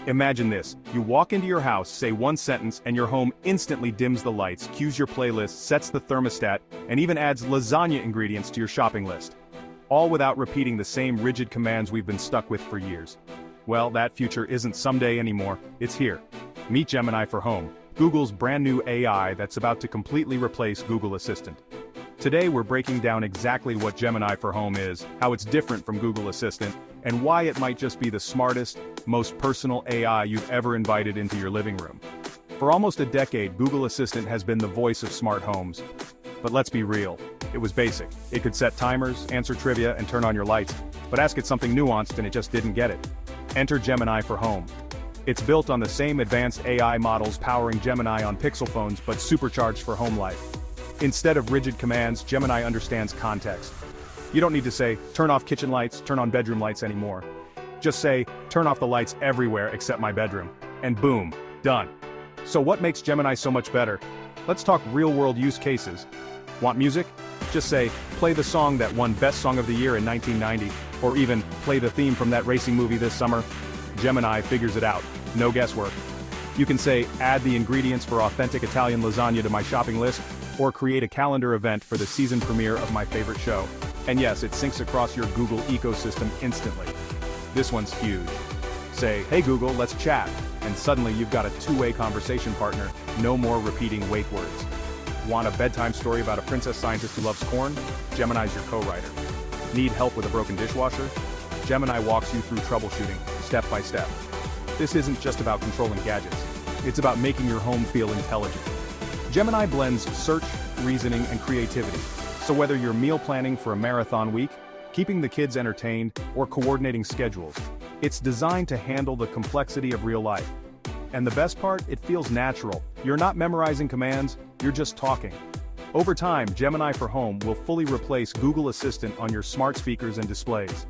Imagine this, you walk into your house, say one sentence, and your home instantly dims the lights, cues your playlist, sets the thermostat, and even adds lasagna ingredients to your shopping list. All without repeating the same rigid commands we've been stuck with for years. Well, that future isn't someday anymore, it's here. Meet Gemini for Home, Google's brand new AI that's about to completely replace Google Assistant. Today we're breaking down exactly what Gemini for Home is, how it's different from Google Assistant, and why it might just be the smartest, most personal AI you've ever invited into your living room. For almost a decade, Google Assistant has been the voice of smart homes. But let's be real, it was basic. It could set timers, answer trivia, and turn on your lights, but ask it something nuanced and it just didn't get it. Enter Gemini for Home. It's built on the same advanced AI models powering Gemini on Pixel phones but supercharged for home life. Instead of rigid commands, Gemini understands context. You don't need to say, turn off kitchen lights, turn on bedroom lights anymore. Just say, turn off the lights everywhere except my bedroom. And boom, done. So what makes Gemini so much better? Let's talk real-world use cases. Want music? Just say, play the song that won Best Song of the Year in 1990, or even, play the theme from that racing movie this summer. Gemini figures it out, no guesswork. You can say, add the ingredients for authentic Italian lasagna to my shopping list, or create a calendar event for the season premiere of my favorite show. And yes, it syncs across your Google ecosystem instantly. This one's huge. Say, hey Google, let's chat, and suddenly you've got a two-way conversation partner, no more repeating wake words. Want a bedtime story about a princess scientist who loves corn? Gemini's your co-writer. Need help with a broken dishwasher? Gemini walks you through troubleshooting, step by step. This isn't just about controlling gadgets. It's about making your home feel intelligent. Gemini blends search, reasoning, and creativity. So whether you're meal planning for a marathon week, keeping the kids entertained, or coordinating schedules, it's designed to handle the complexity of real life. And the best part, it feels natural. You're not memorizing commands, you're just talking. Over time, Gemini for Home will fully replace Google Assistant on your smart speakers and displays.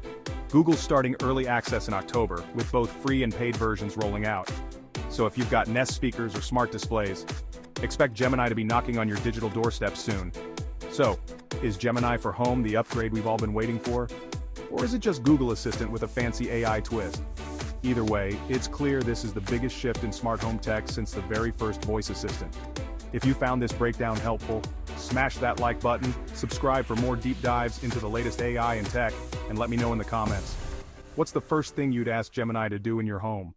Google's starting early access in October, with both free and paid versions rolling out. So if you've got Nest speakers or smart displays, expect Gemini to be knocking on your digital doorstep soon. So, is Gemini for Home the upgrade we've all been waiting for? Or is it just Google Assistant with a fancy AI twist? Either way, it's clear this is the biggest shift in smart home tech since the very first voice assistant. If you found this breakdown helpful, smash that like button, subscribe for more deep dives into the latest AI and tech, and let me know in the comments. What's the first thing you'd ask Gemini to do in your home?